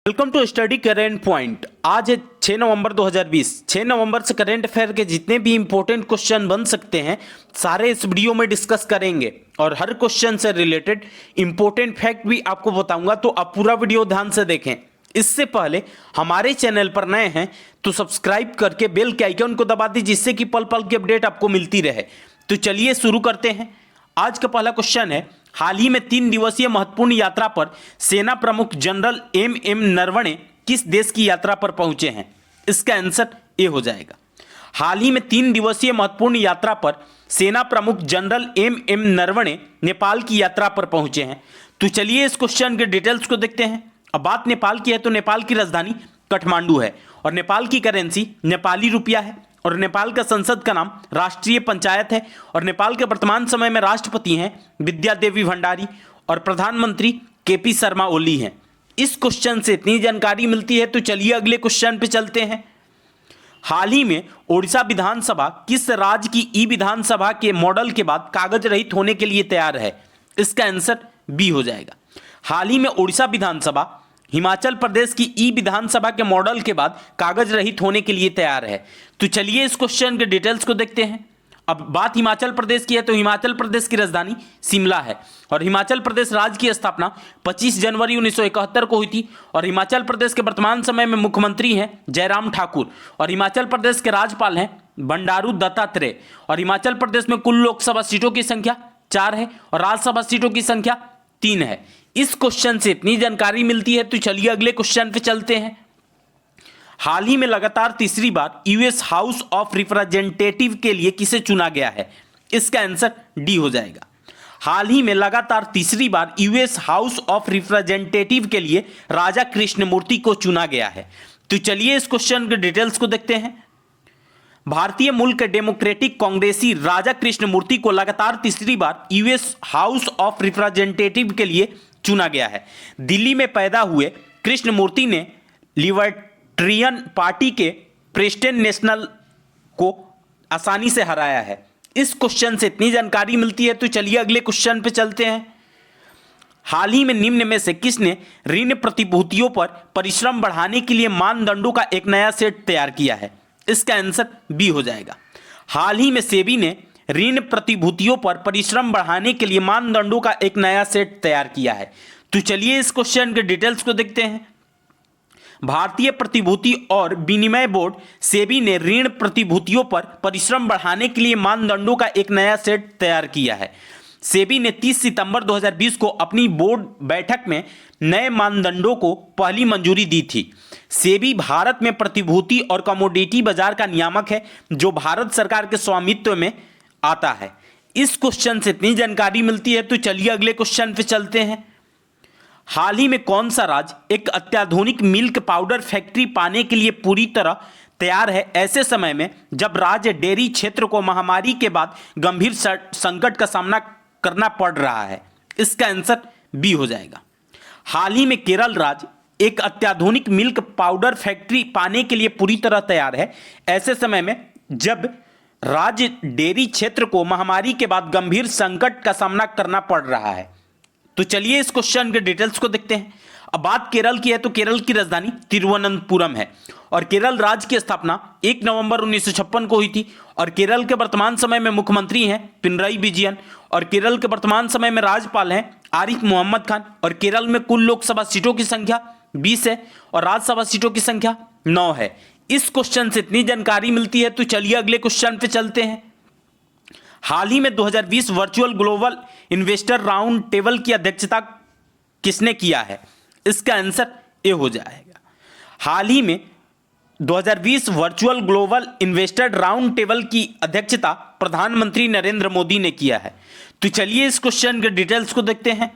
Welcome to Study Current Point. आज है 6 नवंबर 2020। 6 नवंबर से करेंट अफेयर के जितने भी इंपॉर्टेंट क्वेश्चन बन सकते हैं सारे इस वीडियो में डिस्कस करेंगे और हर क्वेश्चन से रिलेटेड इंपॉर्टेंट फैक्ट भी आपको बताऊंगा, तो आप पूरा वीडियो ध्यान से देखें। इससे पहले हमारे चैनल पर नए हैं तो सब्सक्राइब करके बेल के आइकन को दबा दीजिए, जिससे कि पल पल की अपडेट आपको मिलती रहे। तो चलिए शुरू करते हैं। आज का पहला क्वेश्चन है, हाल ही में 3 दिवसीय महत्वपूर्ण यात्रा पर सेना प्रमुख जनरल एम नरवणे किस देश की यात्रा पर पहुंचे हैं? इसका आंसर ए हो जाएगा। हाल ही में 3 दिवसीय महत्वपूर्ण यात्रा पर सेना प्रमुख जनरल एम नरवणे नेपाल की यात्रा पर पहुंचे हैं। तो चलिए इस क्वेश्चन के डिटेल्स को देखते हैं। अब बात नेपाल की है तो नेपाल की राजधानी काठमांडू है और नेपाल की करेंसी नेपाली रुपया है और नेपाल का संसद का नाम राष्ट्रीय पंचायत है और नेपाल के वर्तमान समय में राष्ट्रपति हैं विद्या देवी भंडारी और प्रधानमंत्री केपी शर्मा ओली हैं। इस क्वेश्चन से इतनी जानकारी मिलती है। तो चलिए अगले क्वेश्चन पे चलते हैं। हाल ही में ओडिशा विधानसभा किस राज्य की ई विधानसभा के मॉडल के बाद कागज रहित होने के लिए तैयार है? इसका आंसर बी हो जाएगा। हाल ही में ओडिशा विधानसभा हिमाचल प्रदेश की ई विधानसभा के मॉडल के बाद कागज रहित होने के लिए तैयार है। तो चलिए इस क्वेश्चन के डिटेल्स को देखते हैं। अब बात हिमाचल प्रदेश की है तो हिमाचल प्रदेश की राजधानी शिमला है और हिमाचल प्रदेश राज्य की स्थापना 25 जनवरी 1971 को हुई थी और हिमाचल प्रदेश के वर्तमान समय में मुख्यमंत्री हैं जयराम ठाकुर और हिमाचल प्रदेश के राज्यपाल हैं बंडारू दत्तात्रेय और हिमाचल प्रदेश में कुल लोकसभा सीटों की संख्या 4 है और राज्यसभा सीटों की संख्या 3 है। इस क्वेश्चन से इतनी जानकारी मिलती है। तो चलिए अगले क्वेश्चन पे चलते हैं। हाल ही में लगातार तीसरी बार यूएस हाउस ऑफ रिप्रेजेंटेटिव के लिए किसे चुना गया है? इसका आंसर डी हो जाएगा। हाल ही में लगातार तीसरी बार यूएस हाउस ऑफ रिप्रेजेंटेटिव के लिए राजा कृष्णमूर्ति को चुना गया है। तो चलिए इस क्वेश्चन के डिटेल्स को देखते हैं। भारतीय मूल के डेमोक्रेटिक कांग्रेसी राजा कृष्णमूर्ति को लगातार तीसरी बार यूएस हाउस ऑफ रिप्रेजेंटेटिव के लिए चुना गया है। दिल्ली में पैदा हुए कृष्णमूर्ति ने लिबर्टेरियन पार्टी के प्रेस्टन नेशनल को आसानी से हराया है। इस क्वेश्चन से इतनी जानकारी मिलती है। तो चलिए अगले क्वेश्चन पे चलते हैं। हाल ही में निम्न में से किसने ऋण प्रतिभूतियों पर परिश्रम बढ़ाने के लिए मानदंडों का एक नया सेट तैयार किया है? इसका आंसर बी हो जाएगा। हाल ही में सेबी ने ऋण प्रतिभूतियों पर परिश्रम बढ़ाने के लिए मानदंडों का एक नया सेट तैयार किया है। तो चलिए इस क्वेश्चन के डिटेल्स को देखते हैं। भारतीय प्रतिभूति और विनिमय बोर्ड सेबी ने ऋण प्रतिभूतियों पर परिश्रम बढ़ाने के लिए मानदंडों का एक नया सेट तैयार किया है। सेबी ने 30 सितंबर 2020 को अपनी बोर्ड बैठक में नए मानदंडों को पहली मंजूरी दी थी। सेबी भारत में प्रतिभूति और कमोडिटी बाजार का नियामक है जो भारत सरकार के स्वामित्व में आता है। इस क्वेश्चन से इतनी जानकारी मिलती है। तो चलिए अगले क्वेश्चन पे चलते हैं। हाल ही में कौन सा राज्य एक अत्याधुनिक मिल्क पाउडर फैक्ट्री पाने के लिए पूरी तरह तैयार है ऐसे समय में जब राज्य डेयरी क्षेत्र को महामारी के बाद गंभीर संकट का सामना करना पड़ रहा है? इसका आंसर बी हो जाएगा। हाल ही में केरल राज्य एक अत्याधुनिक मिल्क पाउडर फैक्ट्री पाने के लिए पूरी तरह तैयार है ऐसे समय में जब राज्य डेयरी क्षेत्र को महामारी के बाद गंभीर संकट का सामना करना पड़ रहा है। तो चलिए इस क्वेश्चन के डिटेल्स को देखते हैं। अब बात केरल की है तो केरल की राजधानी तिरुवनंतपुरम है और केरल राज्य की स्थापना 1 नवंबर 1956 को हुई थी और केरल के वर्तमान समय में मुख्यमंत्री हैं पिनराई विजयन और केरल के वर्तमान समय में राज्यपाल हैं आरिफ मोहम्मद खान और केरल में कुल लोकसभा सीटों की संख्या 20 है और राज्यसभा सीटों की संख्या 9 है। इस क्वेश्चन से इतनी जानकारी मिलती है। तो चलिए अगले क्वेश्चन पे चलते हैं। हाल ही में 2020 virtual global investor round table की अध्यक्षता किसने किया है? इसका आंसर ए हो जाएगा। हाल ही में 2020 virtual global investor round table की अध्यक्षता प्रधानमंत्री नरेंद्र मोदी ने किया है। तो चलिए इस क्वेश्चन के डिटेल्स को देखते हैं।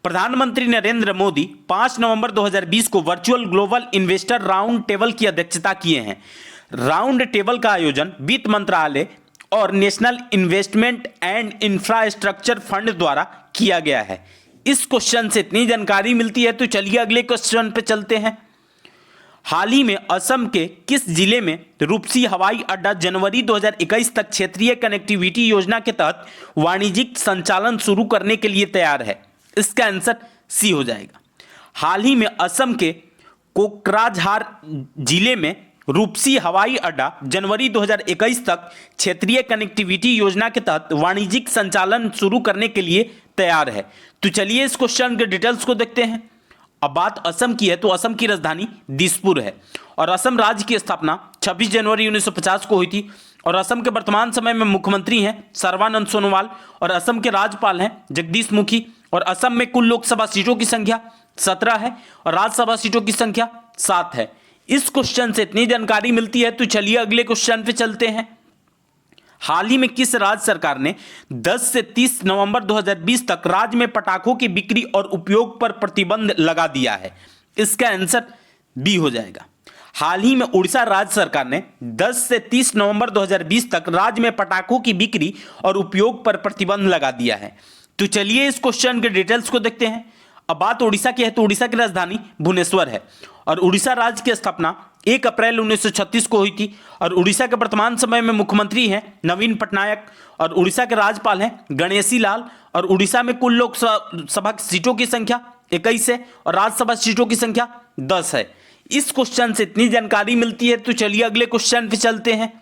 प्रधानमंत्री नरेंद्र मोदी 5 नवंबर 2020 को virtual global investor round table की अध्यक्षता किए हैं। राउंड टेबल का आयोजन वित्त मंत्रालय और national investment and infrastructure fund द्वारा किया गया है। इस क्वेश्चन से इतनी जानकारी मिलती है। तो चलिए अगले क्वेश्चन पे चलते हैं। हाल ही में असम के किस जिले में रूपसी हवाई अड्डा जनवरी 2021 तक क्षेत्रीय कनेक्टिविटी योजना के तहत वाणिज्यिक संचालन शुरू करने के लिए तैयार है? इसका आंसर सी हो जाएगा। हाल ही में असम के कोकराझार जिले में रूपसी हवाई अड्डा जनवरी 2021 तक क्षेत्रीय कनेक्टिविटी योजना के तहत वाणिज्यिक संचालन शुरू करने के लिए तैयार है। तो चलिए इस क्वेश्चन के डिटेल्स को देखते हैं। अब बात असम की है तो असम की राजधानी दिसपुर है और असम राज्य की स्थापना 26 जनवरी 1950 को हुई थी और असम के वर्तमान समय में मुख्यमंत्री हैं सर्बानंद सोनोवाल और असम के राज्यपाल हैं जगदीश मुखी और असम में कुल लोकसभा सीटों की संख्या 17 है और राज्यसभा सीटों की संख्या 7 है। इस क्वेश्चन से इतनी जानकारी मिलती है तो चलिए अगले क्वेश्चन पे चलते हैं। हाल ही में किस राज्य सरकार ने 10 से 30 नवंबर 2020 तक राज्य में पटाखों की बिक्री और उपयोग पर प्रतिबंध लगा दिया है? इसका आंसर बी हो जाएगा। हाल ही में उड़ीसा राज्य सरकार ने 10 से 30 नवंबर 2020 तक राज्य में पटाखों की बिक्री और उपयोग पर प्रतिबंध लगा दिया है। तो चलिए इस क्वेश्चन के डिटेल्स को देखते हैं। अब बात उड़ीसा की है तो उड़ीसा की राजधानी भुवनेश्वर है और उड़ीसा राज्य की स्थापना 1 अप्रैल 1936 को हुई थी और उड़ीसा के वर्तमान समय में मुख्यमंत्री हैं नवीन पटनायक और उड़ीसा के राज्यपाल हैं गणेशी लाल और उड़ीसा में कुल लोकसभा सीटों की संख्या 21 है और राज्यसभा सीटों की संख्या 10 है। इस क्वेश्चन से इतनी जानकारी मिलती है तो चलिए अगले क्वेश्चन पे चलते हैं।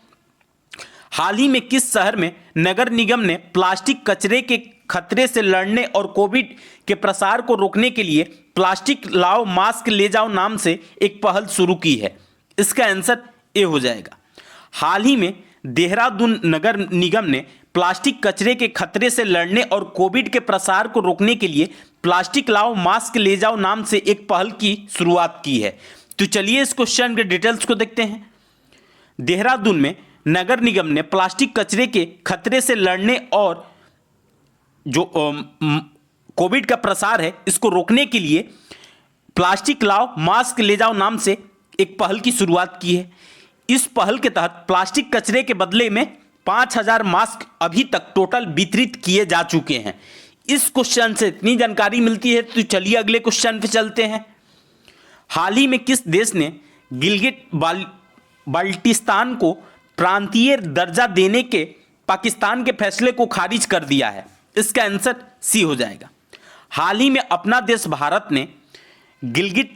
हाल ही में किस शहर में नगर निगम ने प्लास्टिक कचरे के खतरे से लड़ने और कोविड के प्रसार को रोकने के लिए प्लास्टिक लाओ मास्क ले जाओ नाम से एक पहल शुरू की है? इसका आंसर ए हो जाएगा। हाल ही में देहरादून नगर निगम ने प्लास्टिक कचरे के खतरे से लड़ने और कोविड के प्रसार को रोकने के लिए प्लास्टिक लाओ मास्क ले जाओ नाम से एक पहल की शुरुआत की है। तो चलिए इस क्वेश्चन के डिटेल्स को देखते हैं। देहरादून में नगर निगम ने प्लास्टिक कचरे के खतरे से लड़ने और जो कोविड का प्रसार है इसको रोकने के लिए प्लास्टिक लाओ मास्क ले जाओ नाम से एक पहल की शुरुआत की है। इस पहल के तहत प्लास्टिक कचरे के बदले में 5000 मास्क अभी तक टोटल वितरित किए जा चुके हैं। इस क्वेश्चन से इतनी जानकारी मिलती है तो चलिए अगले क्वेश्चन पे चलते हैं। हाल ही में किस देश ने गिलगिट बाल्टिस्तान को प्रांतीय दर्जा देने के पाकिस्तान के फैसले को खारिज कर दिया है? इसका आंसर सी हो जाएगा। हाल ही में अपना देश भारत ने गिलगिट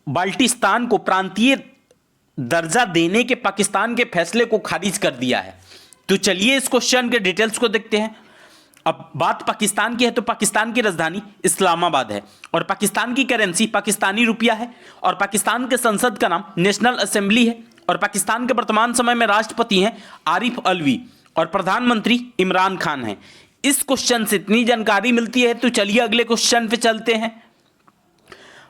बाल्टिस्तान को प्रांतीय दर्जा देने के पाकिस्तान के फैसले को खारिज कर दिया है। तो चलिए इस क्वेश्चन के डिटेल्स को देखते हैं। अब बात पाकिस्तान की है तो पाकिस्तान की राजधानी इस्लामाबाद है और पाकिस्तान की करेंसी पाकिस्तानी रुपया है और पाकिस्तान के संसद का नाम नेशनल असेंबली है और पाकिस्तान के वर्तमान समय में राष्ट्रपति हैं आरिफ अलवी और प्रधानमंत्री इमरान खान हैं। इस क्वेश्चन से इतनी जानकारी मिलती है तो चलिए अगले क्वेश्चन पे चलते हैं।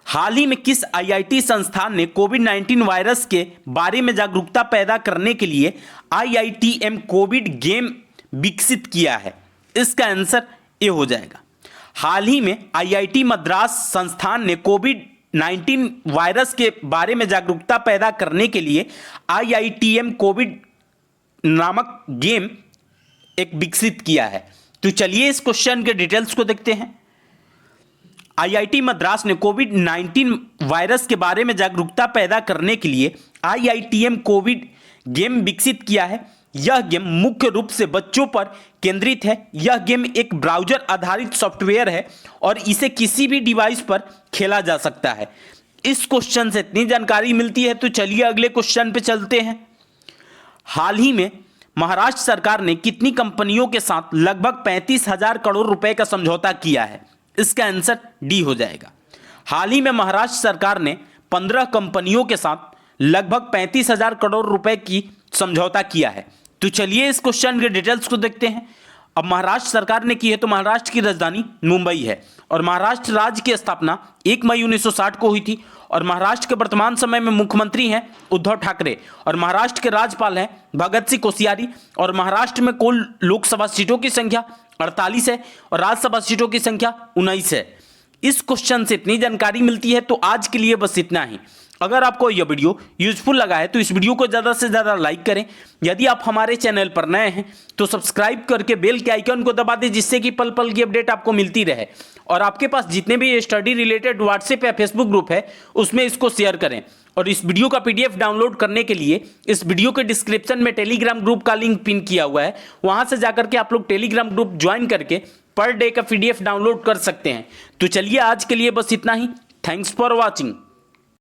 हाल ही में किस आईआईटी संस्थान ने कोविड-19 वायरस के बारे में जागरूकता पैदा करने के लिए IITM कोविड गेम विकसित किया है? इसका आंसर ए हो जाएगा। हाल ही में IIT मद्रास संस्थान ने कोविड-19 वायरस के बारे में जागरूकता पैदा करने के लिए IITM कोविड नामक गेम एक विकसित किया है। तो चलिए इस क्वेश्चन के डिटेल्स को देखते हैं। IIT मद्रास ने कोविड-19 वायरस के बारे में जागरूकता पैदा करने के लिए IITM कोविड गेम विकसित किया है। यह गेम मुख्य रूप से बच्चों पर केंद्रित है। यह गेम एक ब्राउजर आधारित सॉफ्टवेयर है और इसे किसी भी डिवाइस पर खेला जा सकता है। इस क्वेश्चन से इतनी जानकारी मिलती है तो चलिए अगले क्वेश्चन पे चलते हैं। हाल ही में महाराष्ट्र सरकार ने कितनी कंपनियों के साथ लगभग 35,000 करोड़ रुपए का समझौता किया है? इसका आंसर डी हो जाएगा। हाल ही में महाराष्ट्र सरकार ने 15 कंपनियों के साथ लगभग 35,000 करोड़ रुपए की समझौता किया है। तो चलिए इस क्वेश्चन के डिटेल्स को देखते हैं। अब महाराष्ट्र सरकार ने की है तो महाराष्ट्र की राजधानी मुंबई है और महाराष्ट्र राज्य की स्थापना 1 मई 1960 को हुई थी और महाराष्ट्र के वर्तमान समय में मुख्यमंत्री हैं उद्धव ठाकरे और महाराष्ट्र के राज्यपाल हैं भगत सिंह कोश्यारी और महाराष्ट्र में कुल लोकसभा सीटों की संख्या 48 है और राज्यसभा सीटों की संख्या 19 है। इस क्वेश्चन से इतनी जानकारी मिलती है तो आज के लिए बस इतना ही। अगर आपको यह वीडियो यूजफुल लगा है तो इस वीडियो को ज़्यादा से ज़्यादा लाइक करें। यदि आप हमारे चैनल पर नए हैं तो सब्सक्राइब करके बेल के आइकन को दबा दें जिससे कि पल पल की अपडेट आपको मिलती रहे और आपके पास जितने भी स्टडी रिलेटेड व्हाट्सएप या फेसबुक ग्रुप है उसमें इसको शेयर करें। और इस वीडियो का PDF डाउनलोड करने के लिए इस वीडियो के डिस्क्रिप्शन में टेलीग्राम ग्रुप का लिंक पिन किया हुआ है, वहां से जाकर के आप लोग टेलीग्राम ग्रुप ज्वाइन करके पर डे का PDF डाउनलोड कर सकते हैं। तो चलिए आज के लिए बस इतना ही। Thanks for watching.